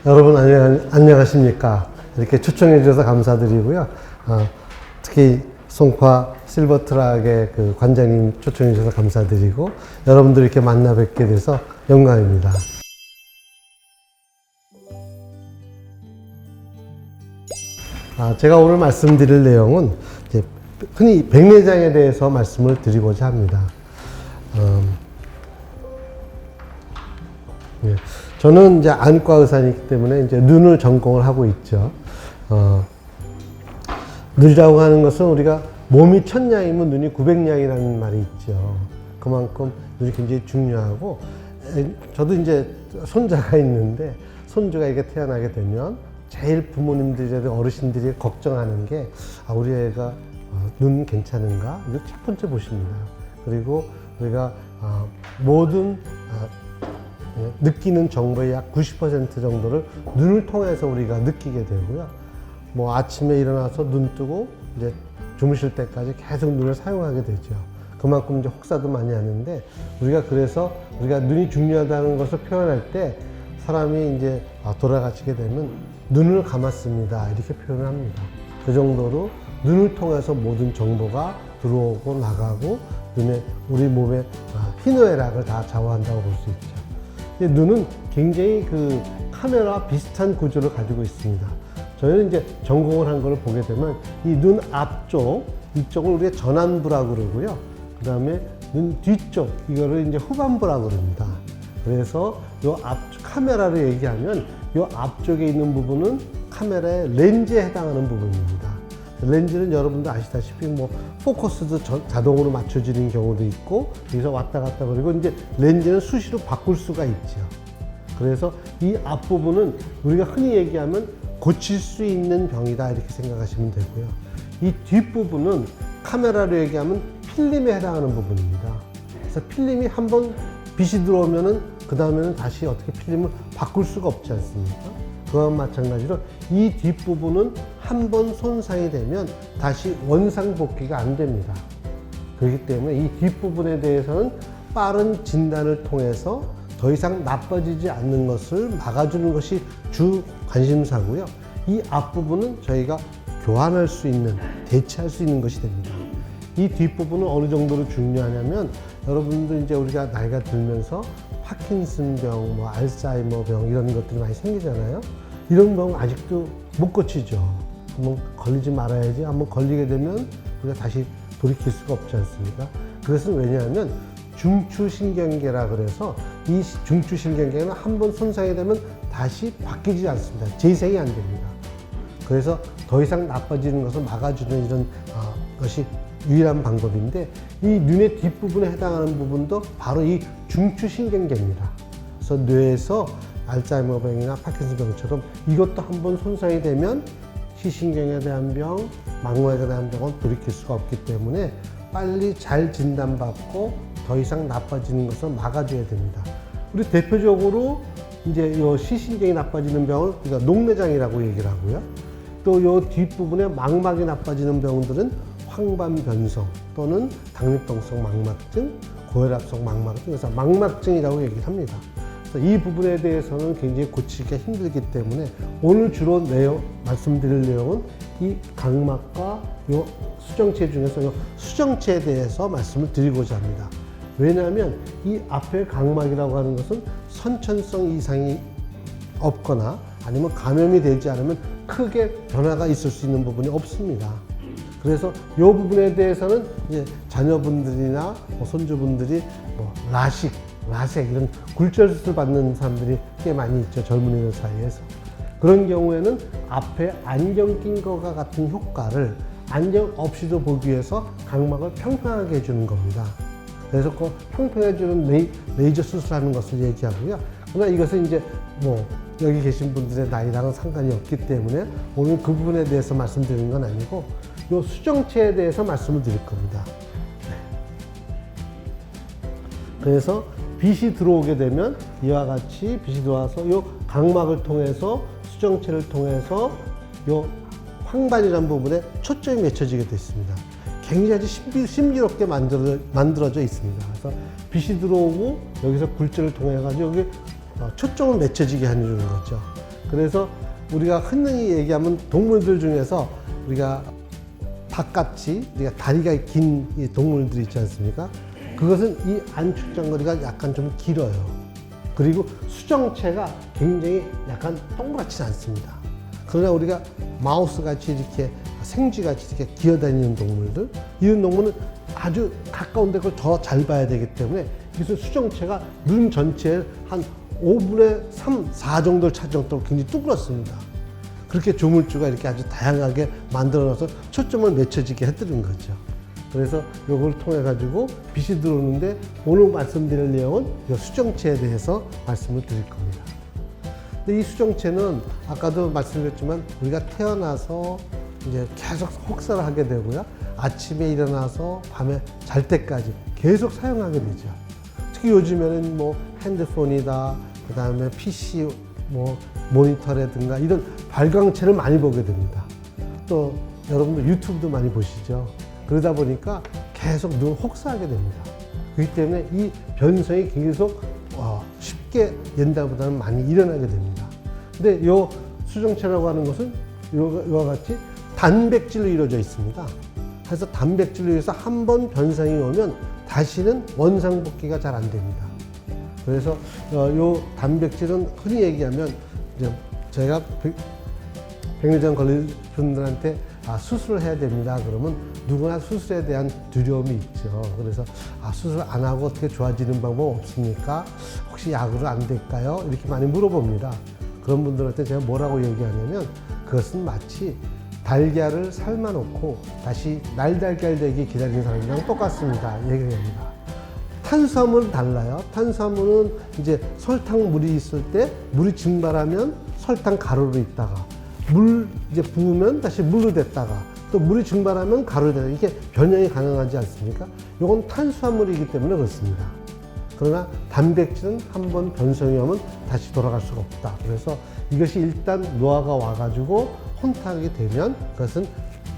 여러분 안녕하십니까. 이렇게 초청해 주셔서 감사드리고요. 특히 송파 실버트락의 그 관장님 초청해 주셔서 감사드리고 여러분들 이렇게 만나 뵙게 돼서 영광입니다. 제가 오늘 말씀드릴 내용은 이제 흔히 백내장에 대해서 말씀을 드리고자 합니다. 예. 저는 이제 안과 의사이기 때문에 이제 눈을 전공을 하고 있죠. 눈이라고 하는 것은 우리가 몸이 1000냥이면 눈이 900냥이라는 말이 있죠. 그만큼 눈이 굉장히 중요하고, 저도 이제 손자가 있는데, 손주가 이렇게 태어나게 되면 제일 부모님들이, 어르신들이 걱정하는 게, 우리 애가 눈 괜찮은가? 이거 첫 번째 보십니다. 그리고 우리가 모든 느끼는 정보의 약 90% 정도를 눈을 통해서 우리가 느끼게 되고요. 뭐 아침에 일어나서 눈 뜨고 이제 주무실 때까지 계속 눈을 사용하게 되죠. 그만큼 이제 혹사도 많이 하는데, 우리가 그래서 우리가 눈이 중요하다는 것을 표현할 때 사람이 이제 돌아가시게 되면 눈을 감았습니다, 이렇게 표현을 합니다. 그 정도로 눈을 통해서 모든 정보가 들어오고 나가고 눈에 우리 몸의 희노애락을 다 좌우한다고 볼 수 있죠. 눈은 굉장히 그 카메라와 비슷한 구조를 가지고 있습니다. 저희는 이제 전공을 한 걸 보게 되면 이 눈 앞쪽, 이쪽을 우리가 전안부라고 그러고요. 그 다음에 눈 뒤쪽, 이거를 이제 후반부라고 그럽니다. 그래서 요 카메라로 얘기하면 요 앞쪽에 있는 부분은 카메라의 렌즈에 해당하는 부분입니다. 렌즈는 여러분도 아시다시피 뭐 포커스도 자동으로 맞춰지는 경우도 있고, 여기서 왔다 갔다 그리고 이제 렌즈는 수시로 바꿀 수가 있죠. 그래서 이 앞부분은 우리가 흔히 얘기하면 고칠 수 있는 병이다, 이렇게 생각하시면 되고요. 이 뒷부분은 카메라로 얘기하면 필름에 해당하는 부분입니다. 그래서 필름이 한번 빛이 들어오면은 그 다음에는 다시 어떻게 필름을 바꿀 수가 없지 않습니까? 그와 마찬가지로 이 뒷부분은 한 번 손상이 되면 다시 원상복귀가 안 됩니다. 그렇기 때문에 이 뒷부분에 대해서는 빠른 진단을 통해서 더 이상 나빠지지 않는 것을 막아주는 것이 주 관심사고요. 이 앞부분은 저희가 교환할 수 있는, 대체할 수 있는 것이 됩니다. 이 뒷부분은 어느 정도로 중요하냐면, 여러분들 이제 우리가 나이가 들면서 파킨슨병, 뭐 알츠하이머병 이런 것들이 많이 생기잖아요. 이런 병 아직도 못 고치죠. 한번 걸리지 말아야지. 한번 걸리게 되면 우리가 다시 돌이킬 수가 없지 않습니까? 그것은 왜냐하면 중추신경계라 그래서 이 중추신경계는 한번 손상이 되면 다시 바뀌지 않습니다. 재생이 안 됩니다. 그래서 더 이상 나빠지는 것을 막아주는 이런 것이 유일한 방법인데, 이 눈의 뒷부분에 해당하는 부분도 바로 이 중추신경계입니다. 그래서 뇌에서 알츠하이머병이나 파킨슨병처럼 이것도 한번 손상이 되면 시신경에 대한 병, 망막에 대한 병은 돌이킬 수가 없기 때문에 빨리 잘 진단받고 더 이상 나빠지는 것을 막아줘야 됩니다. 우리 대표적으로 이제 이 시신경이 나빠지는 병을 우리가 녹내장이라고 얘기를 하고요. 또 이 뒷부분에 망막이 나빠지는 병들은 황반변성 또는 당뇨병성 망막증, 고혈압성 망막증, 그래서 망막증이라고 얘기를 합니다. 그래서 이 부분에 대해서는 굉장히 고치기가 힘들기 때문에 오늘 주로 말씀드릴 내용은 이 각막과 이 수정체 중에서 이 수정체에 대해서 말씀을 드리고자 합니다. 왜냐하면 이 앞에 각막이라고 하는 것은 선천성 이상이 없거나 아니면 감염이 되지 않으면 크게 변화가 있을 수 있는 부분이 없습니다. 그래서 이 부분에 대해서는 이제 자녀분들이나 손주분들이 라섹 이런 굴절 수술 받는 사람들이 꽤 많이 있죠. 젊은이들 사이에서. 그런 경우에는 앞에 안경 낀 것과 같은 효과를 안경 없이도 보기 위해서 각막을 평평하게 해주는 겁니다. 그래서 그 평평해주는 레이저 수술하는 것을 얘기하고요. 그러나 이것은 이제 뭐 여기 계신 분들의 나이랑은 상관이 없기 때문에 오늘 그 부분에 대해서 말씀드리는 건 아니고 이 수정체에 대해서 말씀을 드릴 겁니다. 그래서 빛이 들어오게 되면 이와 같이 빛이 들어와서 이 각막을 통해서 수정체를 통해서 이 황반이라는 부분에 초점이 맺혀지게 되어 있습니다. 굉장히 신비롭게 만들어져 있습니다. 그래서 빛이 들어오고 여기서 굴절을 통해 가지고 여기 초점을 맺혀지게 해주는 거죠. 그래서 우리가 흔히 얘기하면 동물들 중에서 우리가 닭같이 우리가 다리가 긴 이 동물들 있지 않습니까? 그것은 이 안축장거리가 약간 좀 길어요. 그리고 수정체가 굉장히 약간 동그랗지 않습니다. 그러나 우리가 마우스같이 이렇게 생쥐같이 이렇게 기어다니는 동물들, 이런 동물은 아주 가까운 데 걸 더 잘 봐야 되기 때문에 그래서 수정체가 눈 전체의 한 5분의 3, 4 정도를 차지 정도로 굉장히 둥그렇습니다. 그렇게 조물주가 이렇게 아주 다양하게 만들어놔서 초점을 맺혀지게 해드린 거죠. 그래서 이걸 통해 가지고 빛이 들어오는데 오늘 말씀드릴 내용은 이 수정체에 대해서 말씀을 드릴 겁니다. 근데 이 수정체는 아까도 말씀드렸지만 우리가 태어나서 이제 계속 혹사를 하게 되고요. 아침에 일어나서 밤에 잘 때까지 계속 사용하게 되죠. 특히 요즘에는 뭐 핸드폰이다, 그 다음에 PC, 뭐 모니터라든가 이런 발광체를 많이 보게 됩니다. 또 여러분들 유튜브도 많이 보시죠. 그러다 보니까 계속 눈을 혹사하게 됩니다. 그렇기 때문에 이 변성이 계속 쉽게 옛날보다는 많이 일어나게 됩니다. 근데 이 수정체라고 하는 것은 이와 같이 단백질로 이루어져 있습니다. 그래서 단백질로 인해서 한 번 변성이 오면 다시는 원상복귀가 잘 안 됩니다. 그래서 이 단백질은 흔히 얘기하면 이제 제가 백내장 걸린 분들한테 수술을 해야 됩니다. 그러면 누구나 수술에 대한 두려움이 있죠. 그래서 수술 안 하고 어떻게 좋아지는 방법 없습니까? 혹시 약으로 안 될까요? 이렇게 많이 물어봅니다. 그런 분들한테 제가 뭐라고 얘기하냐면 그것은 마치 달걀을 삶아놓고 다시 날달걀 되기 기다리는 사람이랑 똑같습니다. 얘기합니다. 탄수화물은 달라요. 탄수화물은 이제 설탕 물이 있을 때 물이 증발하면 설탕 가루로 있다가 물 이제 부으면 다시 물로 됐다가 또 물이 증발하면 가루로 되다가 이게 변형이 가능하지 않습니까? 이건 탄수화물이기 때문에 그렇습니다. 그러나 단백질은 한번 변성이 오면 다시 돌아갈 수가 없다. 그래서 이것이 일단 노화가 와가지고 혼탁이 되면 그것은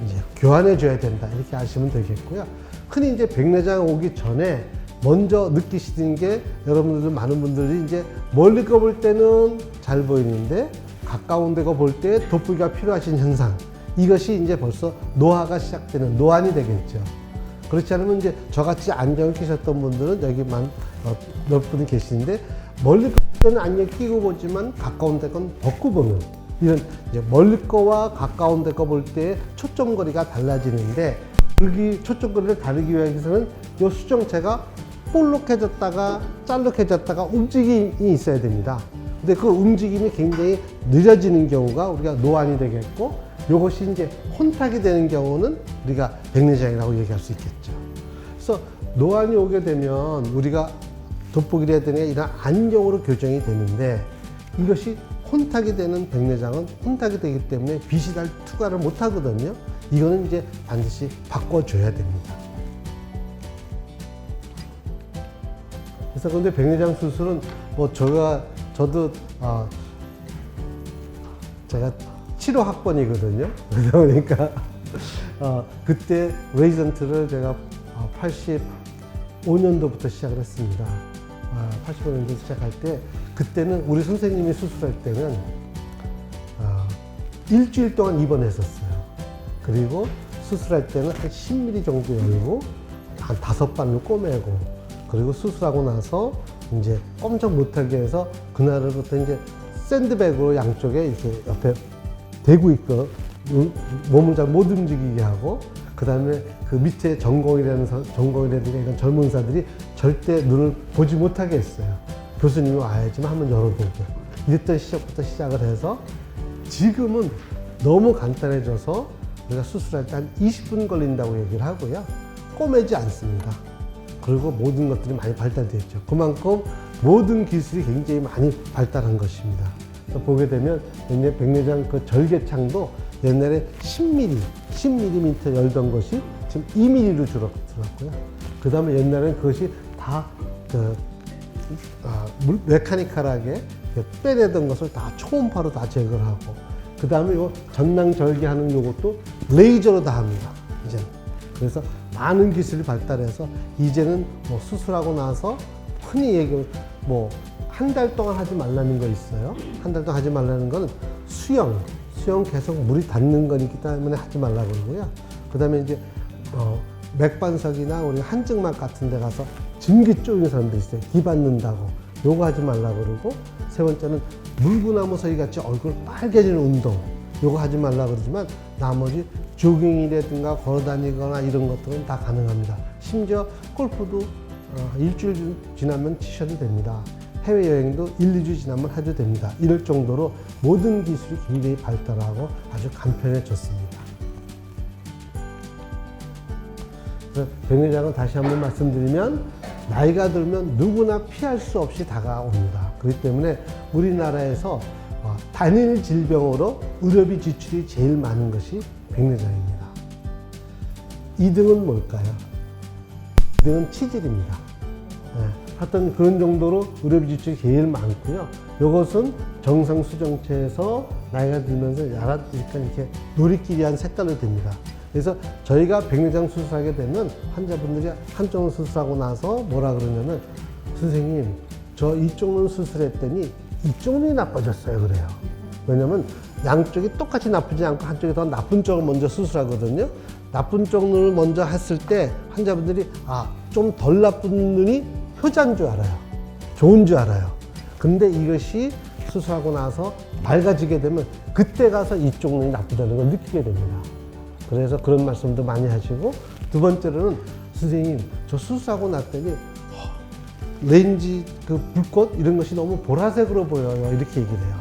이제 교환해 줘야 된다. 이렇게 아시면 되겠고요. 흔히 이제 백내장 오기 전에 먼저 느끼시는 게 여러분들 많은 분들이 이제 멀리 거 볼 때는 잘 보이는데 가까운 데 거 볼 때 돋보기가 필요하신 현상. 이것이 이제 벌써 노화가 시작되는 노안이 되겠죠. 그렇지 않으면 이제 저같이 안경을 끼셨던 분들은 여기만 몇 분이 계시는데 멀리 거 때는 안경 끼고 보지만 가까운 데 건 벗고 보면 이런 이제 멀리 거와 가까운 데 거 볼 때 초점거리가 달라지는데 여기 초점거리를 다르기 위해서는 이 수정체가 볼록해졌다가 짤룩해졌다가 움직임이 있어야 됩니다. 근데 그 움직임이 굉장히 느려지는 경우가 우리가 노안이 되겠고 이것이 이제 혼탁이 되는 경우는 우리가 백내장이라고 얘기할 수 있겠죠. 그래서 노안이 오게 되면 우리가 돋보기라든가 이런 안경으로 교정이 되는데 이것이 혼탁이 되는 백내장은 혼탁이 되기 때문에 빛이 잘 투과를 못 하거든요. 이거는 이제 반드시 바꿔줘야 됩니다. 그래서 근데 백내장 수술은 뭐 저도 제가 7호 학번이거든요. 그러다 보니까 그때 레지던트를 제가 85년도부터 시작을 했습니다. 85년도 시작할 때 그때는 우리 선생님이 수술할 때는 일주일 동안 입원했었어요. 그리고 수술할 때는 한 10mm 정도 열고 한 5바늘 꼬매고 그리고 수술하고 나서 이제 꼼짝 못하게 해서 그날부터 이제 샌드백으로 양쪽에 이렇게 옆에 대고 있고 몸을 잘 못 움직이게 하고 그 다음에 그 밑에 전공이라든가 이런 젊은 의사들이 절대 눈을 보지 못하게 했어요. 교수님이 와야지만 한번 열어보고 이랬던 시작부터 시작을 해서 지금은 너무 간단해져서 우리가 수술할 때 한 20분 걸린다고 얘기를 하고요. 꼬매지 않습니다. 그리고 모든 것들이 많이 발달됐죠. 그만큼 모든 기술이 굉장히 많이 발달한 것입니다. 보게 되면 옛날 백내장 그 절개창도 옛날에 10mm 열던 것이 지금 2mm로 줄었더라고요. 그 다음에 옛날에는 그것이 다 메카니컬하게 빼내던 것을 다 초음파로 다 제거를 하고 그 다음에 요 전낭 절개하는 요것도 레이저로 다 합니다. 이제 그래서 많은 기술이 발달해서 이제는 뭐 수술하고 나서 흔히 얘기하면 뭐 한 달 동안 하지 말라는 거 있어요. 한 달 동안 하지 말라는 거는 수영 계속 물이 닿는 거기 때문에 하지 말라 그러고요. 그 다음에 이제 맥반석이나 우리 한증막 같은 데 가서 증기 쪼이는 사람들 있어요. 기 받는다고. 요거 하지 말라 그러고, 세 번째는 물구나무 서기 같이 얼굴 빨개지는 운동. 요거 하지 말라 그러지만 나머지 조깅이라든가 걸어다니거나 이런 것들은 다 가능합니다. 심지어 골프도 일주일 지나면 치셔도 됩니다. 해외여행도 1, 2주 지나면 해도 됩니다. 이럴 정도로 모든 기술이 굉장히 발달하고 아주 간편해졌습니다. 백내장은 다시 한번 말씀드리면 나이가 들면 누구나 피할 수 없이 다가옵니다. 그렇기 때문에 우리나라에서 단일 질병으로 의료비 지출이 제일 많은 것이 백내장입니다. 2등은 뭘까요? 2등은 치질입니다. 하여튼 그런 정도로 의료비 지출이 제일 많고요. 이것은 정상 수정체에서 나이가 들면서 약간 이렇게 노리끼리한 색깔로 됩니다. 그래서 저희가 백내장 수술하게 되면 환자분들이 한쪽 수술하고 나서 뭐라 그러냐면, 선생님 저 이쪽 눈 수술했더니 이쪽 눈이 나빠졌어요 그래요. 왜냐면 양쪽이 똑같이 나쁘지 않고 한쪽이 더 나쁜 쪽을 먼저 수술하거든요. 나쁜 쪽 눈을 먼저 했을 때 환자분들이 좀 덜 나쁜 눈이 효자인 줄 알아요. 좋은 줄 알아요. 근데 이것이 수술하고 나서 맑아지게 되면 그때 가서 이쪽 눈이 나쁘다는 걸 느끼게 됩니다. 그래서 그런 말씀도 많이 하시고, 두 번째로는 선생님 저 수술하고 났더니 렌즈 그 불꽃 이런 것이 너무 보라색으로 보여요 이렇게 얘기를 해요.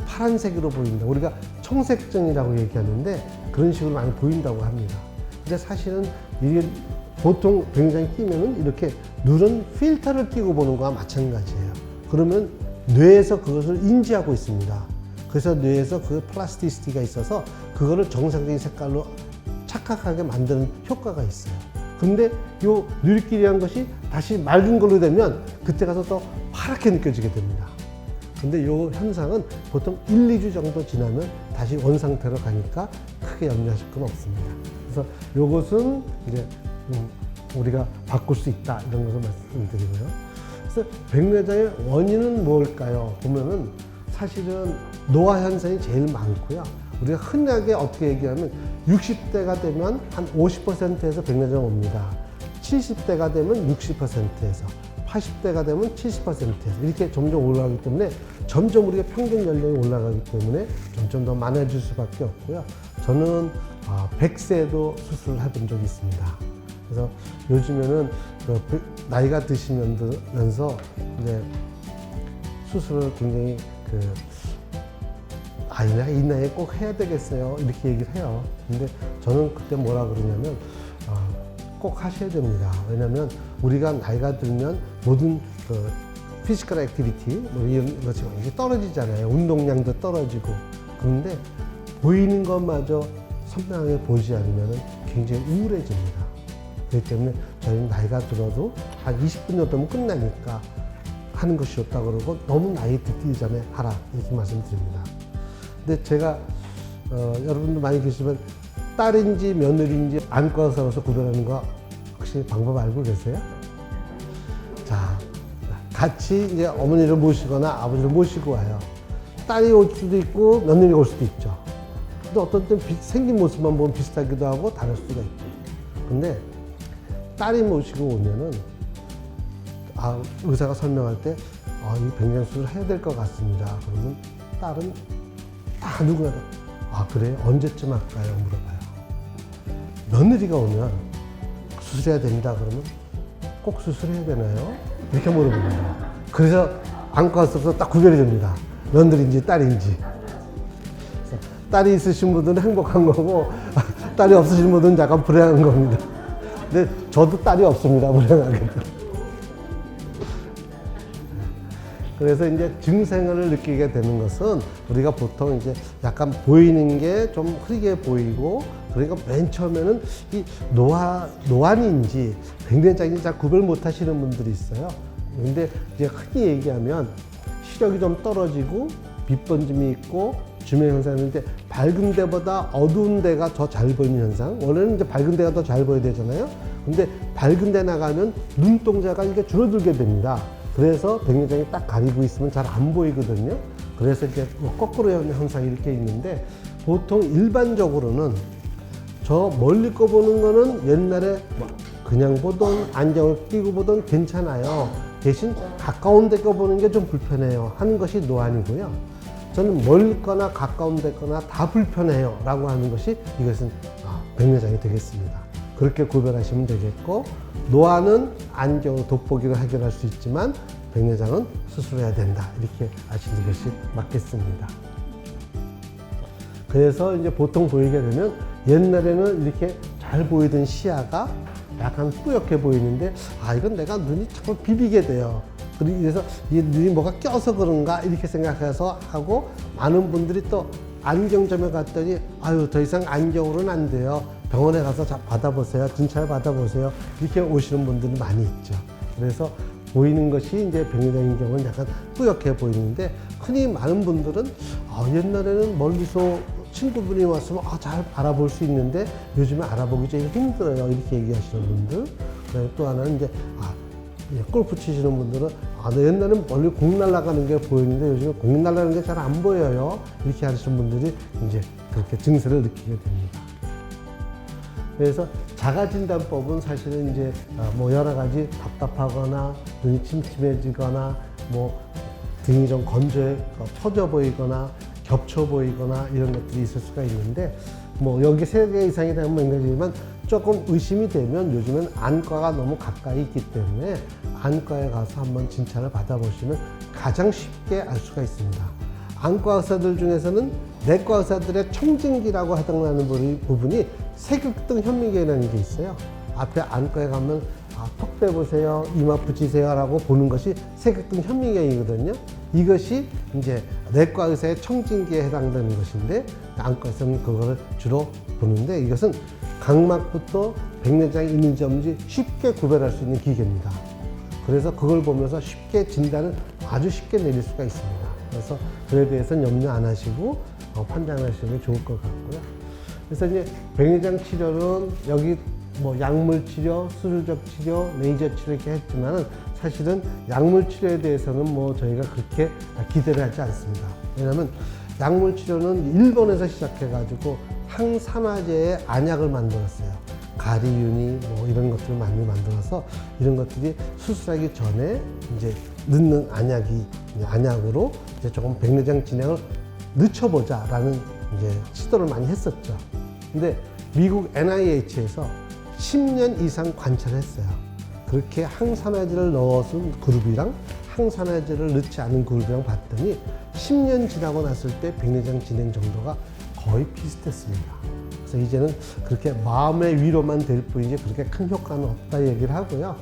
파란색으로 보인다. 우리가 청색증이라고 얘기하는데 그런 식으로 많이 보인다고 합니다. 근데 사실은 이게 보통 백내장이 끼면은 이렇게 누런 필터를 끼고 보는 거와 마찬가지예요. 그러면 뇌에서 그것을 인지하고 있습니다. 그래서 뇌에서 그 플라스티시티가 있어서 그거를 정상적인 색깔로 착각하게 만드는 효과가 있어요. 근데 요 누리끼리한 것이 다시 맑은 걸로 되면 그때 가서 더 파랗게 느껴지게 됩니다. 근데 요 현상은 보통 1, 2주 정도 지나면 다시 원상태로 가니까 크게 염려하실 건 없습니다. 그래서 요것은 이제 우리가 바꿀 수 있다 이런 것을 말씀드리고요. 그래서 백내장의 원인은 뭘까요? 보면은 사실은 노화 현상이 제일 많고요. 우리가 흔하게 어떻게 얘기하면 60대가 되면 한 50%에서 백내장 옵니다. 70대가 되면 60%에서, 80대가 되면 70%에서 이렇게 점점 올라가기 때문에 점점 우리가 평균 연령이 올라가기 때문에 점점 더 많아질 수밖에 없고요. 저는 100세도 수술을 해본 적이 있습니다. 그래서 요즘에는 나이가 드시면서 이제 수술을 굉장히 이 나이에 꼭 해야 되겠어요 이렇게 얘기를 해요. 근데 저는 그때 뭐라 그러냐면 꼭 하셔야 됩니다. 왜냐면 우리가 나이가 들면 모든 피지컬 액티비티 뭐 이런 것이 이제 떨어지잖아요. 운동량도 떨어지고. 그런데 보이는 것마저 선명하게 보이지 않으면 굉장히 우울해집니다. 그렇기 때문에 저희는 나이가 들어도 한 20분 정도 되면 끝나니까 하는 것이 좋다 그러고, 너무 나이 듣기 전에 하라 이렇게 말씀드립니다. 근데 제가 여러분도 많이 계시지만 딸인지 며느리인지 안과 서서 구별하는 거 혹시 방법 알고 계세요? 자, 같이 이제 어머니를 모시거나 아버지를 모시고 와요. 딸이 올 수도 있고 며느리가 올 수도 있죠. 근데 어떤 때는 생긴 모습만 보면 비슷하기도 하고 다를 수가 있죠. 근데 딸이 모시고 오면은 의사가 설명할 때 이 백내장 수술을 해야 될 것 같습니다. 그러면 딸은 다 누구나 그래 언제쯤 할까요? 물어봐요. 며느리가 오면 수술해야 됩니다. 그러면 꼭 수술해야 되나요? 이렇게 물어봅니다. 그래서 안과 의사로서 딱 구별이 됩니다. 며느리인지 딸인지. 딸이 있으신 분들은 행복한 거고 딸이 없으신 분들은 약간 불행한 겁니다. 근데 저도 딸이 없습니다. 불행하게도. 그래서 이제 증상을 느끼게 되는 것은 우리가 보통 이제 약간 보이는 게 좀 흐리게 보이고, 그러니까 맨 처음에는 이 노안인지 백내장인지 잘 구별 못 하시는 분들이 있어요. 근데 이제 흔히 얘기하면 시력이 좀 떨어지고 빛번짐이 있고 주명 현상이 있는데 밝은 데보다 어두운 데가 더 잘 보이는 현상. 원래는 이제 밝은 데가 더 잘 보여야 되잖아요. 근데 밝은 데 나가면 눈동자가 이렇게 줄어들게 됩니다. 그래서 백내장이 딱 가리고 있으면 잘 안 보이거든요. 그래서 이제 거꾸로 현상이 이렇게 있는데, 보통 일반적으로는 저 멀리 거 보는 거는 옛날에 뭐 그냥 보던 안경을 끼고 보던 괜찮아요. 대신 가까운 데 거 보는 게 좀 불편해요 하는 것이 노안이고요. 저는 멀리 거나 가까운 데 거나 다 불편해요 라고 하는 것이 이것은 백내장이 되겠습니다. 그렇게 구별하시면 되겠고, 노안은 안경 돋보기로 해결할 수 있지만 백내장은 수술해야 된다, 이렇게 아시는 것이 맞겠습니다. 그래서 이제 보통 보이게 되면, 옛날에는 이렇게 잘 보이던 시야가 약간 뿌옇게 보이는데, 이건 내가 눈이 자꾸 비비게 돼요. 그래서 이 눈이 뭐가 껴서 그런가 이렇게 생각해서 하고, 많은 분들이 또 안경점에 갔더니 더 이상 안경으로는 안 돼요, 병원에 가서 받아보세요, 진찰 받아보세요, 이렇게 오시는 분들이 많이 있죠. 그래서 보이는 것이 이제 백내장인 경우는 약간 뿌옇게 보이는데, 흔히 많은 분들은 옛날에는 멀리서 친구분이 왔으면 잘 알아볼 수 있는데 요즘에 알아보기 좀 힘들어요, 이렇게 얘기하시는 분들. 또 하나는 이제 골프 치시는 분들은 옛날에는 멀리 공 날아가는 게 보였는데 요즘에 공 날아가는 게 잘 안 보여요, 이렇게 하시는 분들이 이제 그렇게 증세를 느끼게 됩니다. 그래서 자가진단법은 사실은 이제 뭐 여러 가지 답답하거나 눈이 침침해지거나 뭐 등이 좀 처져 보이거나 겹쳐 보이거나 이런 것들이 있을 수가 있는데, 뭐 여기 3개 이상이 되면 맥락이지만 조금 의심이 되면 요즘은 안과가 너무 가까이 있기 때문에 안과에 가서 한번 진찰을 받아보시면 가장 쉽게 알 수가 있습니다. 안과 의사들 중에서는 내과 의사들의 청진기라고 해당하는 부분이 세극등 현미경이라는 게 있어요. 앞에 안과에 가면 턱 빼보세요, 이마 붙이세요 라고 보는 것이 세극등 현미경이거든요. 이것이 이제 내과 의사의 청진기에 해당되는 것인데, 안과에서는 그거를 주로 보는데, 이것은 각막부터 백내장이 있는지 없는지 쉽게 구별할 수 있는 기계입니다. 그래서 그걸 보면서 쉽게 진단을 아주 쉽게 내릴 수가 있습니다. 그래서 그에 대해서는 염려 안 하시고 판단하시는 게 좋을 것 같고요. 그래서 이제 백내장 치료는 여기 뭐 약물 치료, 수술적 치료, 레이저 치료 이렇게 했지만은, 사실은 약물 치료에 대해서는 뭐 저희가 그렇게 기대를 하지 않습니다. 왜냐하면 약물 치료는 일본에서 시작해가지고 항산화제의 안약을 만들었어요. 가리윤이 뭐 이런 것들을 많이 만들어서, 이런 것들이 수술하기 전에 이제 넣는 안약으로 이제 조금 백내장 진행을 늦춰보자라는 이제 시도를 많이 했었죠. 근데 미국 NIH에서 10년 이상 관찰했어요. 그렇게 항산화제를 넣어준 그룹이랑 항산화제를 넣지 않은 그룹이랑 봤더니 10년 지나고 났을 때 백내장 진행 정도가 거의 비슷했습니다. 그래서 이제는 그렇게 마음의 위로만 될 뿐이지 그렇게 큰 효과는 없다 얘기를 하고요.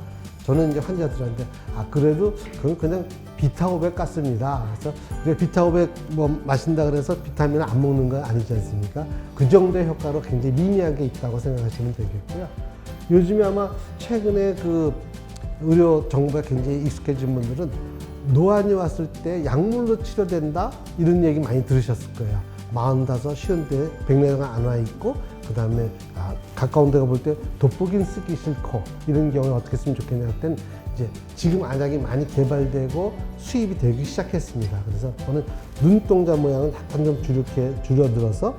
저는 이제 환자들한테 그래도 그건 그냥 비타500 같습니다. 그래서 비타500 뭐 마신다 그래서 비타민을 안 먹는 건 아니지 않습니까? 그 정도의 효과로 굉장히 미미하게 있다고 생각하시면 되겠고요. 요즘에 아마 최근에 그 의료 정보에 굉장히 익숙해진 분들은 노안이 왔을 때 약물로 치료된다 이런 얘기 많이 들으셨을 거예요. 45, 50대 백내장 안 와 있고, 그 다음에 가까운 데가 볼 때 돋보기는 쓰기 싫고, 이런 경우에 어떻게 했으면 좋겠냐 할 땐 이제 지금 안약이 많이 개발되고 수입이 되기 시작했습니다. 그래서 저는 눈동자 모양을 약간 좀 줄여들어서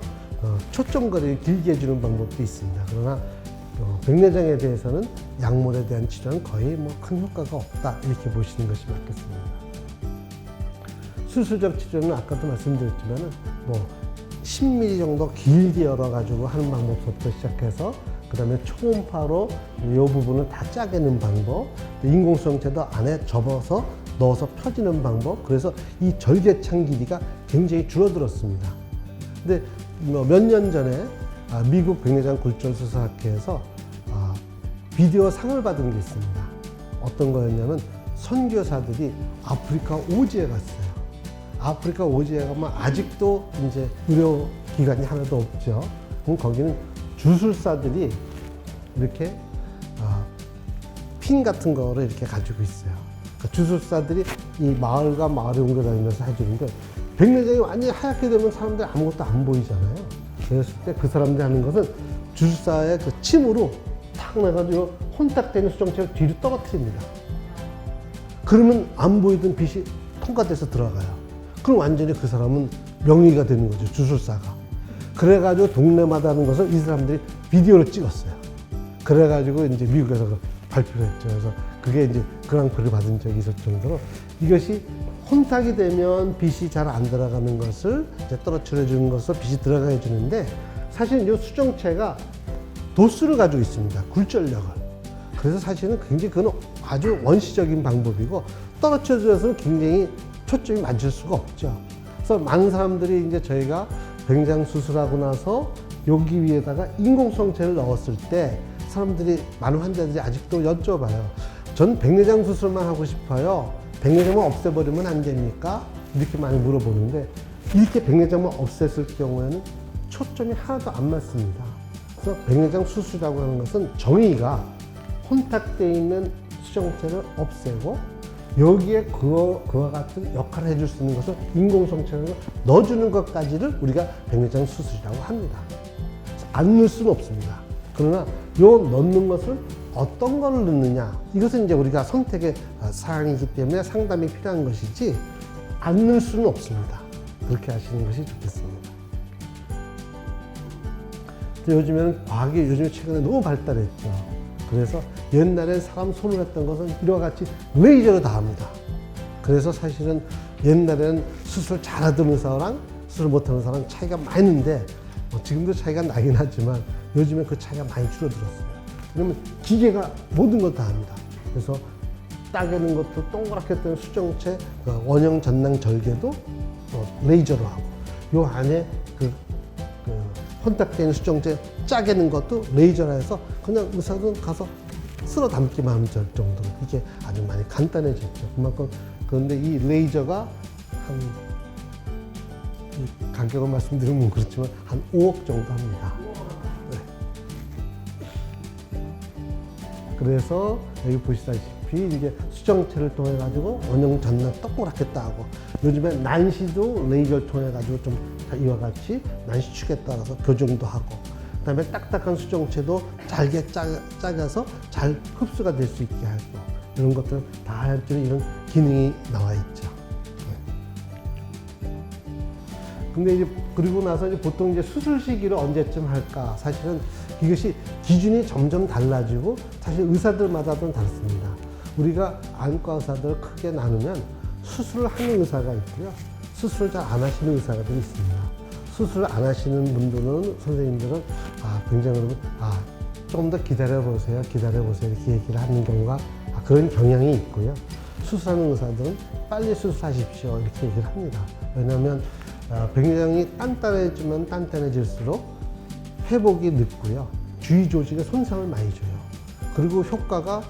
초점거리를 길게 해주는 방법도 있습니다. 그러나 백내장에 대해서는 약물에 대한 치료는 거의 뭐 큰 효과가 없다 이렇게 보시는 것이 맞겠습니다. 수술적 치료는 아까도 말씀드렸지만은 뭐 10mm 정도 길게 열어가지고 하는 방법부터 시작해서, 그 다음에 초음파로 이 부분을 다 짜게 넣는 방법, 인공수정체도 안에 접어서 넣어서 펴지는 방법, 그래서 이 절개창 길이가 굉장히 줄어들었습니다. 근데 몇 년 전에 미국 백내장 골절 수술학회에서 비디오 상을 받은 게 있습니다. 어떤 거였냐면, 선교사들이 아프리카 오지에 갔어요. 아프리카 오지에 가면 아직도 이제 의료기관이 하나도 없죠. 그럼 거기는 주술사들이 이렇게 핀 같은 거를 이렇게 가지고 있어요. 그러니까 주술사들이 이 마을과 마을에 옮겨다니면서 해주는데, 백내장이 완전히 하얗게 되면 사람들이 아무것도 안 보이잖아요. 그랬을 때 그 사람들이 하는 것은 주술사의 그 침으로 탁 내가지고 혼탁되는 수정체를 뒤로 떨어뜨립니다. 그러면 안 보이던 빛이 통과돼서 들어가요. 그럼 완전히 그 사람은 명의가 되는 거죠, 주술사가. 그래가지고 동네마다 하는 것을 이 사람들이 비디오를 찍었어요. 그래가지고 이제 미국에서 발표를 했죠. 그래서 그게 이제 그랑프리를 받은 적이 있을 정도로 이것이 혼탁이 되면 빛이 잘 안 들어가는 것을 이제 떨어뜨려 주는 것을 빛이 들어가게 주는데, 사실 이 수정체가 도수를 가지고 있습니다. 굴절력을. 그래서 사실은 굉장히 그건 아주 원시적인 방법이고, 떨어뜨려 줘서는 굉장히 초점이 맞출 수가 없죠. 그래서 많은 사람들이 이제 저희가 백내장 수술하고 나서 여기 위에다가 인공수정체를 넣었을 때 사람들이, 많은 환자들이 아직도 여쭤봐요. 전 백내장 수술만 하고 싶어요. 백내장만 없애버리면 안 됩니까? 이렇게 많이 물어보는데, 이렇게 백내장만 없앴을 경우에는 초점이 하나도 안 맞습니다. 그래서 백내장 수술이라고 하는 것은 정의가 혼탁되어 있는 수정체를 없애고 여기에 그와 같은 역할을 해줄 수 있는 것을 인공수정체를 넣어주는 것까지를 우리가 백내장 수술이라고 합니다. 안 넣을 수는 없습니다. 그러나 요 넣는 것을 어떤 걸 넣느냐, 이것은 이제 우리가 선택의 사항이기 때문에 상담이 필요한 것이지 안 넣을 수는 없습니다. 그렇게 하시는 것이 좋겠습니다. 요즘에는 과학이 최근에 너무 발달했죠. 그래서 옛날에 사람 손을 했던 것은 이와 같이 레이저로 다 합니다. 그래서 사실은 옛날에는 수술 잘하던 의사랑 수술 못하는 사람 차이가 많이 있는데, 지금도 차이가 나긴 하지만 요즘에 그 차이가 많이 줄어들었어요. 왜냐면 기계가 모든 걸 다 합니다. 그래서 따개는 것도 동그랗게 했던 수정체, 원형 전낭 절개도 레이저로 하고, 요 안에 그 혼탁된 수정체 짜개는 것도 레이저로 해서 그냥 의사는 가서 쓸어 담기만 하면 될 정도로 이게 아주 많이 간단해졌죠. 그만큼. 그런데 이 레이저가 이 가격을 말씀드리면 그렇지만 한 5억 정도 합니다. 네. 그래서 여기 보시다시피 이게 수정체를 통해 가지고 원형 전낭 동그랗게 따고, 요즘에 난시도 레이저를 통해 가지고 좀 이와 같이 난시축에 따라서 교정도 하고, 그다음에 딱딱한 수정체도 잘게 짜겨서 잘 흡수가 될 수 있게 하고, 이런 것들 다 할 줄 이런 기능이 나와 있죠. 근데 이제 그리고 나서 이제 보통 이제 수술 시기를 언제쯤 할까? 사실은 이것이 기준이 점점 달라지고, 사실 의사들마다도 다릅니다. 우리가 안과 의사들을 크게 나누면 수술을 하는 의사가 있고요, 수술을 잘 안 하시는 의사들이 있습니다. 수술을 안 하시는 분들은, 선생님들은 굉장히 좀 더 기다려보세요 이렇게 얘기를 하는 경우가 그런 경향이 있고요. 수술하는 의사들은 빨리 수술하십시오 이렇게 얘기를 합니다. 왜냐하면 백내장이 단단해지면 단단해질수록 회복이 늦고요, 주위 조직에 손상을 많이 줘요. 그리고 효과가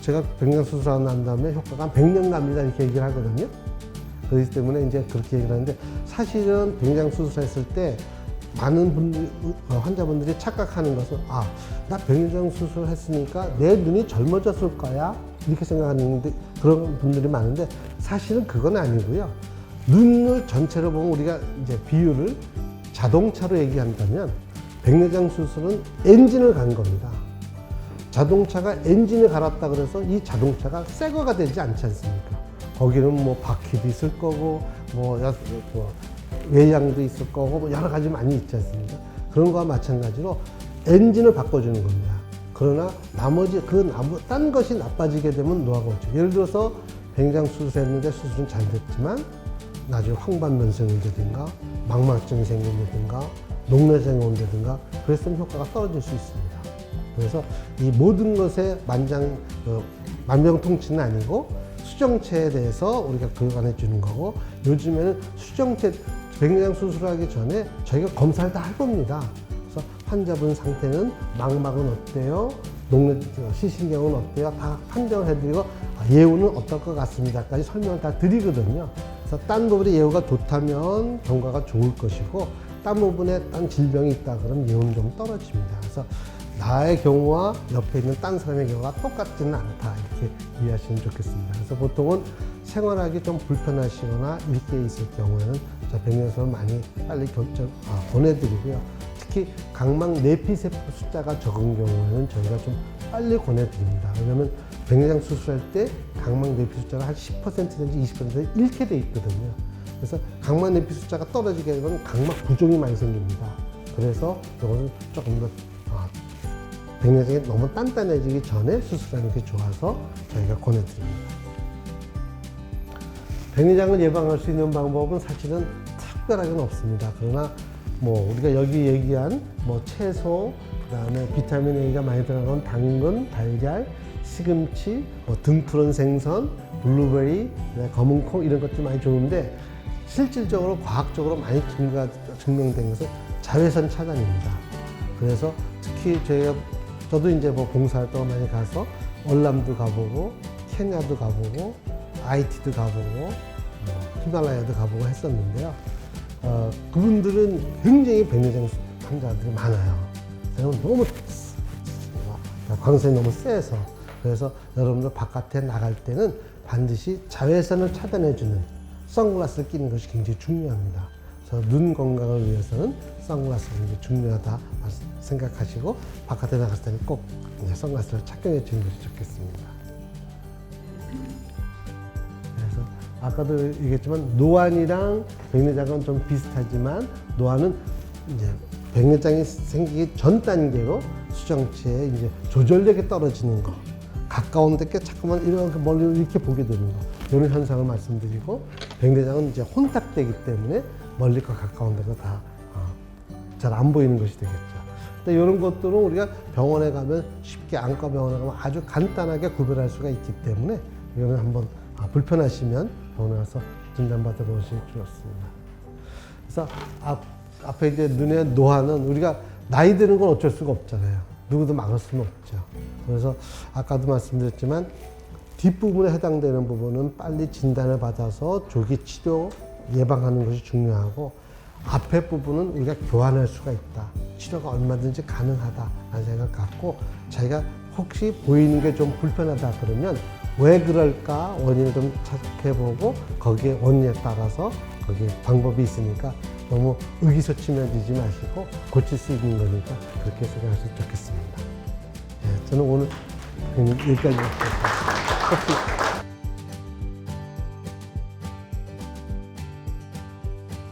제가 백내장 수술하고 난 다음에 효과가 한 100년 갑니다 이렇게 얘기를 하거든요. 그렇기 때문에 이제 그렇게 얘기를 하는데, 사실은 백내장 수술했을 때 많은 분들, 환자분들이 착각하는 것은 나 백내장 수술했으니까 내 눈이 젊어졌을 거야 이렇게 생각하는 그런 분들이 많은데, 사실은 그건 아니고요. 눈을 전체로 보면 우리가 이제 비율을 자동차로 얘기한다면 백내장 수술은 엔진을 간 겁니다. 자동차가 엔진을 갈았다 그래서 이 자동차가 새 거가 되지 않지 않습니까? 거기는 바퀴도 있을 거고, 외양도 있을 거고, 여러 가지 많이 있지 않습니까? 그런 거와 마찬가지로 엔진을 바꿔주는 겁니다. 그러나 나머지 딴 것이 나빠지게 되면 노화가 오죠. 예를 들어서 백내장 수술했는데 수술은 잘 됐지만 나중에 황반변성이 온다든가 망막증이 생긴다든가 녹내장이 온다든가 그랬으면 효과가 떨어질 수 있습니다. 그래서 이 모든 것에 만병통치는 아니고 수정체에 대해서 우리가 교육을 해주는 거고, 요즘에는 수정체 백내장 수술하기 전에 저희가 검사를 다 해봅니다. 그래서 환자분 상태는 망막은 어때요? 시신경은 어때요? 다 판정을 해드리고 예후는 어떨 것 같습니다까지 설명을 다 드리거든요. 그래서 딴 부분에 예후가 좋다면 경과가 좋을 것이고, 딴 부분에 딴 질병이 있다 그러면 예후는 좀 떨어집니다. 그래서 나의 경우와 옆에 있는 딴 사람의 경우가 똑같지는 않다 이렇게 이해하시면 좋겠습니다. 그래서 보통은 생활하기 좀 불편하시거나 이렇게 있을 경우에는 백내장을 많이 빨리 보내드리고요. 특히 각막 내피세포 숫자가 적은 경우에는 저희가 좀 빨리 권해드립니다. 왜냐하면 백내장 수술할 때 각막 내피 숫자가 한 10% 내지 20% 잃게 돼 있거든요. 그래서 각막 내피 숫자가 떨어지게 되면 각막 부종이 많이 생깁니다. 그래서 이거는 조금 더 백내장이 너무 단단해지기 전에 수술하는 게 좋아서 저희가 권해드립니다. 백내장을 예방할 수 있는 방법은 사실은 특별하게는 없습니다. 그러나 뭐 우리가 여기 얘기한 뭐 채소, 그다음에 비타민 A가 많이 들어간 당근, 달걀, 시금치, 뭐 등푸른 생선, 블루베리, 검은콩 이런 것들 많이 좋은데 실질적으로 과학적으로 많이 증명된 것은 자외선 차단입니다. 그래서 특히 저도 이제 뭐 봉사활동을 많이 가서 월남도 가보고 케냐도 가보고 IT도 가보고 히말라야도 가보고 했었는데요. 그분들은 굉장히 백내장 환자들이 많아요. 너무 광선이 너무 세서. 그래서 여러분들 바깥에 나갈 때는 반드시 자외선을 차단해주는 선글라스를 끼는 것이 굉장히 중요합니다. 그래서 눈 건강을 위해서는 선글라스가 굉장히 중요하다 생각하시고 바깥에 나갔을 때는 꼭 선글라스를 착용해 주는 것이 좋겠습니다. 그래서 아까도 얘기했지만 노안이랑 백내장은 좀 비슷하지만 노안은 이제 백내장이 생기기 전 단계로 수정체에 이제 조절력이 떨어지는 거, 가까운 데께 자꾸만 이렇게 멀리 이렇게 보게 되는 거, 이런 현상을 말씀드리고, 백내장은 이제 혼탁되기 때문에 멀리과 가까운 데가 다 잘 안 보이는 것이 되겠죠. 근데 이런 것들은 우리가 병원에 가면 쉽게 안과 병원에 가면 아주 간단하게 구별할 수가 있기 때문에 이거는 한번 불편하시면 병원에 가서 진단받으러 오시기 좋습니다. 그래서 앞에 이제 눈의 노안은 우리가 나이 드는 건 어쩔 수가 없잖아요. 누구도 막을 수는 없죠. 그래서 아까도 말씀드렸지만 뒷부분에 해당되는 부분은 빨리 진단을 받아서 조기 치료 예방하는 것이 중요하고, 앞에 부분은 우리가 교환할 수가 있다. 치료가 얼마든지 가능하다라는 생각 갖고, 자기가 혹시 보이는 게 좀 불편하다 그러면 왜 그럴까 원인을 좀 찾아보고 거기에 원인에 따라서 거기에 방법이 있으니까 너무 의기소침해지지 마시고 고칠 수 있는 거니까 그렇게 생각하시면 좋겠습니다. 네, 저는 오늘 여기까지 하겠습니다.